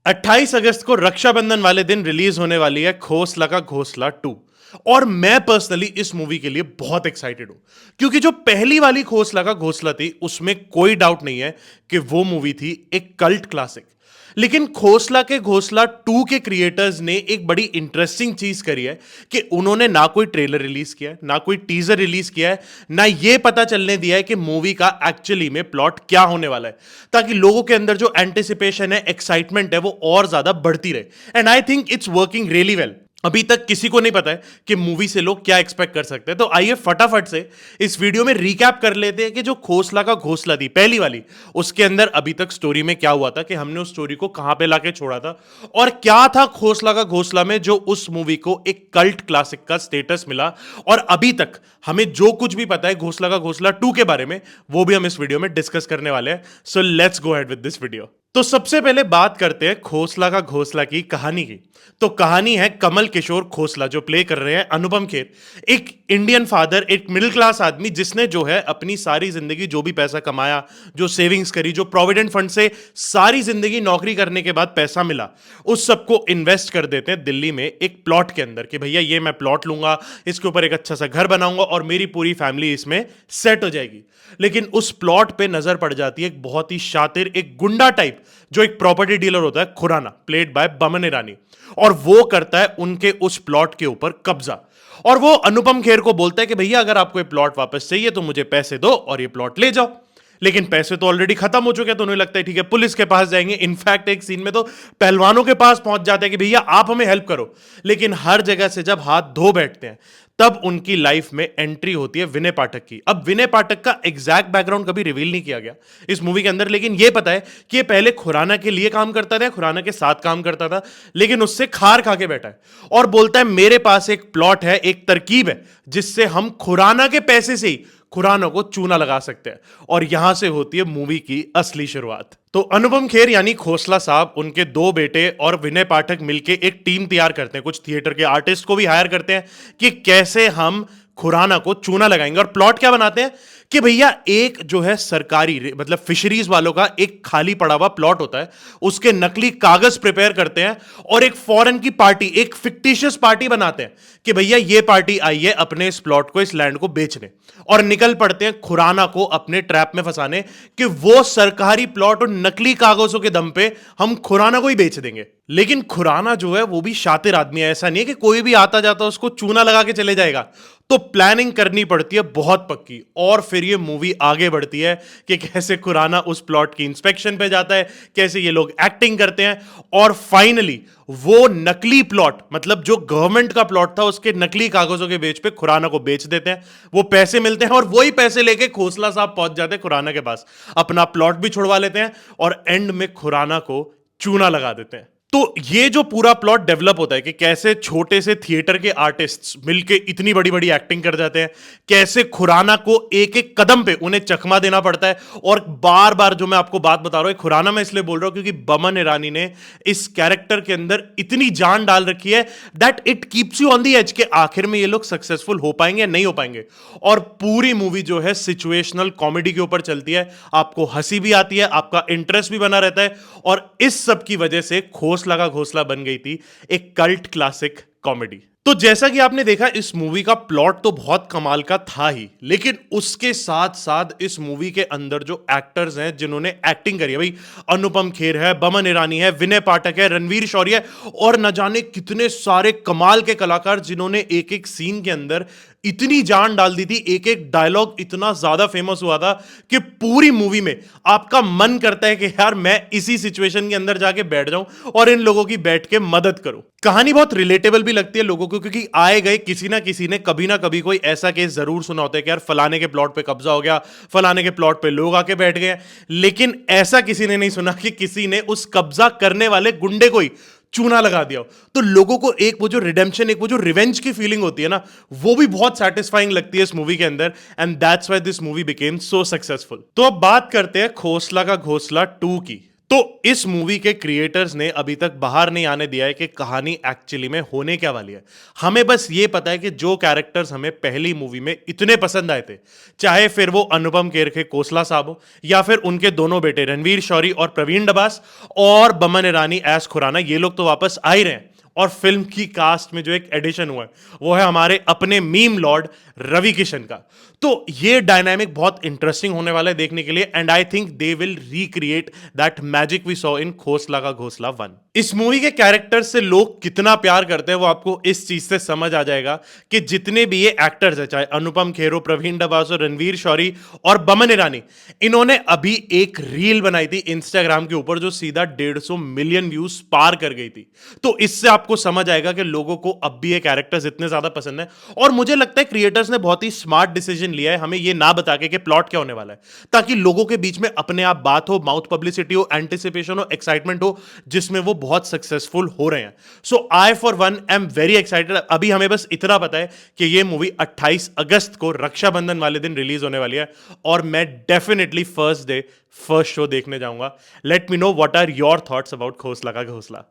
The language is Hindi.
28 अगस्त को रक्षाबंधन वाले दिन रिलीज होने वाली है खोसला का घोसला 2। और मैं पर्सनली इस मूवी के लिए बहुत एक्साइटेड हूं, क्योंकि जो पहली वाली खोसला का घोसला थी उसमें कोई डाउट नहीं है कि वो मूवी थी एक कल्ट क्लासिक। लेकिन खोसला के घोसला 2 के क्रिएटर्स ने एक बड़ी इंटरेस्टिंग चीज करी है कि उन्होंने ना कोई ट्रेलर रिलीज किया है, ना कोई टीजर रिलीज किया है, ना ये पता चलने दिया है कि मूवी का एक्चुअली में प्लॉट क्या होने वाला है, ताकि लोगों के अंदर जो एंटिसिपेशन है, एक्साइटमेंट है, वो और ज्यादा बढ़ती रहे। And I think it's working really well. अभी तक किसी को नहीं पता है कि मूवी से लोग क्या एक्सपेक्ट कर सकते हैं। तो आइए फटाफट से इस वीडियो में रिकैप कर लेते हैं कि जो खोसला का घोसला थी पहली वाली, उसके अंदर अभी तक स्टोरी में क्या हुआ था, कि हमने उस स्टोरी को कहां पे लाके छोड़ा था, और क्या था खोसला का घोसला में जो उस मूवी को एक कल्ट क्लासिक का स्टेटस मिला। और अभी तक हमें जो कुछ भी पता है घोसला का घोसला 2 के बारे में, वो भी हम इस वीडियो में डिस्कस करने वाले हैं। So let's go ahead with this video. तो सबसे पहले बात करते हैं खोसला का घोसला की कहानी की। तो कहानी है कमल किशोर खोसला, जो प्ले कर रहे हैं अनुपम खेर, एक इंडियन फादर, एक मिडिल क्लास आदमी जिसने जो है अपनी सारी जिंदगी जो भी पैसा कमाया, जो सेविंग्स करी, जो प्रोविडेंट फंड से सारी जिंदगी नौकरी करने के बाद पैसा मिला, उस सबको इन्वेस्ट कर देते हैं दिल्ली में एक प्लॉट के अंदर कि भैया ये मैं प्लॉट लूंगा, इसके ऊपर एक अच्छा सा घर बनाऊंगा और मेरी पूरी फैमिली इसमें सेट हो जाएगी। लेकिन उस प्लॉट पे नजर पड़ जाती है एक बहुत ही शातिर, एक गुंडा टाइप, जो एक प्रॉपर्टी डीलर होता है, खुराना, प्लेड बाय बमन ईरानी, और वो करता है उनके उस प्लॉट के ऊपर कब्जा। और वो अनुपम खेर को बोलता है कि भैया अगर आपको ये प्लॉट वापस चाहिए तो मुझे पैसे दो और ये प्लॉट ले जाओ। लेकिन पैसे तो ऑलरेडी खत्म हो चुके हैं, तो उन्हें लगता है ठीक है पुलिस के पास जाएंगे। इनफैक्ट एक सीन में तो पहलवानों के पास पहुंच जाते हैं कि भैया आप हमें हेल्प करो। लेकिन हर जगह से जब हाथ धो बैठते हैं, तब उनकी लाइफ में एंट्री होती है विनय पाठक की। अब विनय पाठक का एग्जैक्ट बैकग्राउंड कभी रिवील नहीं किया गया इस मूवी के अंदर, लेकिन यह पता है कि ये पहले खुराना के लिए काम करता था, खुराना के साथ काम करता था, लेकिन उससे खार खा के बैठा है और बोलता है मेरे पास एक प्लॉट है, एक तरकीब है जिससे हम खुराना के पैसे से ही खुराना को चूना लगा सकते हैं। और यहां से होती है मूवी की असली शुरुआत। तो अनुपम खेर यानी खोसला साहब, उनके 2 बेटे और विनय पाठक मिलके एक टीम तैयार करते हैं, कुछ थिएटर के आर्टिस्ट को भी हायर करते हैं कि कैसे हम खुराना को चूना लगाएंगे। और प्लॉट क्या बनाते हैं कि भैया एक जो है सरकारी, मतलब फिशरीज वालों का एक खाली पड़ा हुआ प्लॉट होता है, उसके नकली कागज प्रिपेयर करते हैं और एक फॉरेन की पार्टी, एक फिक्टिशियस पार्टी बनाते हैं कि भैया ये पार्टी आई है अपने इस प्लॉट को, इस लैंड को बेचने, और निकल पड़ते हैं खुराना को अपने ट्रैप में फंसाने कि वो सरकारी प्लॉट और नकली कागजों के दम पे हम खुराना को ही बेच देंगे। लेकिन खुराना जो है वो भी शातिर आदमी है, ऐसा नहीं है कि कोई भी आता जाता उसको चूना लगा के चले जाएगा। तो प्लानिंग करनी पड़ती है बहुत पक्की, और फिर ये मूवी आगे बढ़ती है कि कैसे खुराना उस प्लॉट की इंस्पेक्शन पे जाता है, कैसे ये लोग एक्टिंग करते हैं, और फाइनली वो नकली प्लॉट, मतलब जो गवर्नमेंट का प्लॉट था, उसके नकली कागजों के बेच पे खुराना को बेच देते हैं। वो पैसे मिलते हैं और वही पैसे लेके खोसला साहब पहुंच जाते हैं खुराना के पास, अपना प्लॉट भी छुड़वा लेते हैं और एंड में खुराना को चूना लगा देते हैं। तो ये जो पूरा प्लॉट डेवलप होता है कि कैसे छोटे से थिएटर के आर्टिस्ट्स मिलके इतनी बड़ी बड़ी एक्टिंग कर जाते हैं, कैसे खुराना को एक एक कदम पे उन्हें चकमा देना पड़ता है। और बार बार जो मैं आपको बात बता रहा हूं, खुराना मैं इसलिए बोल रहा हूं क्योंकि बमन ईरानी ने इस कैरेक्टर के अंदर इतनी जान डाल रखी है that it keeps you on the edge के आखिर में ये लोग सक्सेसफुल हो पाएंगे या नहीं हो पाएंगे। और पूरी मूवी जो है सिचुएशनल कॉमेडी के ऊपर चलती है, आपको हंसी भी आती है, आपका इंटरेस्ट भी बना रहता है, और इस सब की वजह से खोसला का घोसला बन गई थी एक कल्ट क्लासिक कॉमेडी। तो जैसा कि आपने देखा, इस मूवी का प्लॉट तो बहुत कमाल का था ही, लेकिन उसके साथ साथ इस मूवी के अंदर जो एक्टर्स हैं जिन्होंने एक्टिंग करी है, भाई अनुपम खेर है, बमन ईरानी है, विनय पाठक है, रणवीर शौर्य है, और न जाने कितने सारे कमाल के कलाकार जिन्होंने एक एक सीन के अंदर इतनी जान डाल दी थी, एक एक डायलॉग इतना ज्यादा फेमस हुआ था कि पूरी मूवी में आपका मन करता है कि यार मैं इसी सिचुएशन के अंदर जाके बैठ जाऊं और इन लोगों की बैठ के मदद करूं। कहानी बहुत रिलेटेबल भी लगती है लोगों को, क्योंकि आए गए किसी ना किसी ने कभी ना कभी कोई ऐसा केस जरूर सुना होता है कि यार फलाने के प्लॉट पे कब्जा हो गया, फलाने के प्लॉट पे लोग आके बैठ गए, लेकिन ऐसा किसी ने नहीं सुना कि किसी ने उस कब्जा करने वाले गुंडे को ही चूना लगा दिया। तो लोगों को एक वो जो रिडेम्पशन, एक वो जो रिवेंज की फीलिंग होती है ना, वो भी बहुत सेटिस्फाइंग लगती है इस मूवी के अंदर, and that's why this movie became so successful. तो अब बात करते हैं खोसला का घोसला 2 की। तो इस मूवी के क्रिएटर्स ने अभी तक बाहर नहीं आने दिया है कि कहानी एक्चुअली में होने क्या वाली है। हमें बस ये पता है कि जो कैरेक्टर्स हमें पहली मूवी में इतने पसंद आए थे, चाहे फिर वो अनुपम खेर के कोसला साहब हो या फिर उनके दोनों बेटे रणवीर शौरी और प्रवीण डबास और बमन ईरानी एस खुराना, ये लोग तो वापस आ ही रहे हैं। और फिल्म की कास्ट में जो एक एडिशन हुआ है वो है हमारे अपने मीम लॉर्ड रवि किशन का। तो ये डायनामिक बहुत इंटरेस्टिंग होने वाला है देखने के लिए, and I think they will recreate that magic we saw in Khosla ka Ghosla 1। इस मूवी के कैरेक्टर से लोग कितना प्यार करते हैं वो आपको इस चीज से समझ आ जाएगा कि जितने भी ये एक्टर्स हैं, चाहे अनुपम खेरो, प्रवीण डबास और रणवीर शौरी और बमन ईरानी, इन्होंने अभी एक रील बनाई थी इंस्टाग्राम के ऊपर जो सीधा 150 मिलियन व्यूज पार कर गई थी। तो इससे आपको समझ आएगा कि लोगों को अब भी ये कैरेक्टर्स इतने ज्यादा पसंद है। और मुझे लगता है क्रिएटर्स ने बहुत ही स्मार्ट डिसीजन लिया है हमें ये ना बता के कि प्लॉट क्या होने वाला है, ताकि लोगों के बीच में अपने आप बात हो, माउथ पब्लिसिटी हो, एंटिसिपेशन हो, एक्साइटमेंट हो, जिसमें वो बहुत सक्सेसफुल हो रहे हैं। So I for one am very excited. अभी हमें बस इतना पता है कि ये मूवी 28 अगस्त को रक्षाबंधन वाले दिन रिलीज होने वाली है, और मैं definitely first day first show देखने जाऊंगा। Let me know what are your thoughts about Khosla ka घोसला।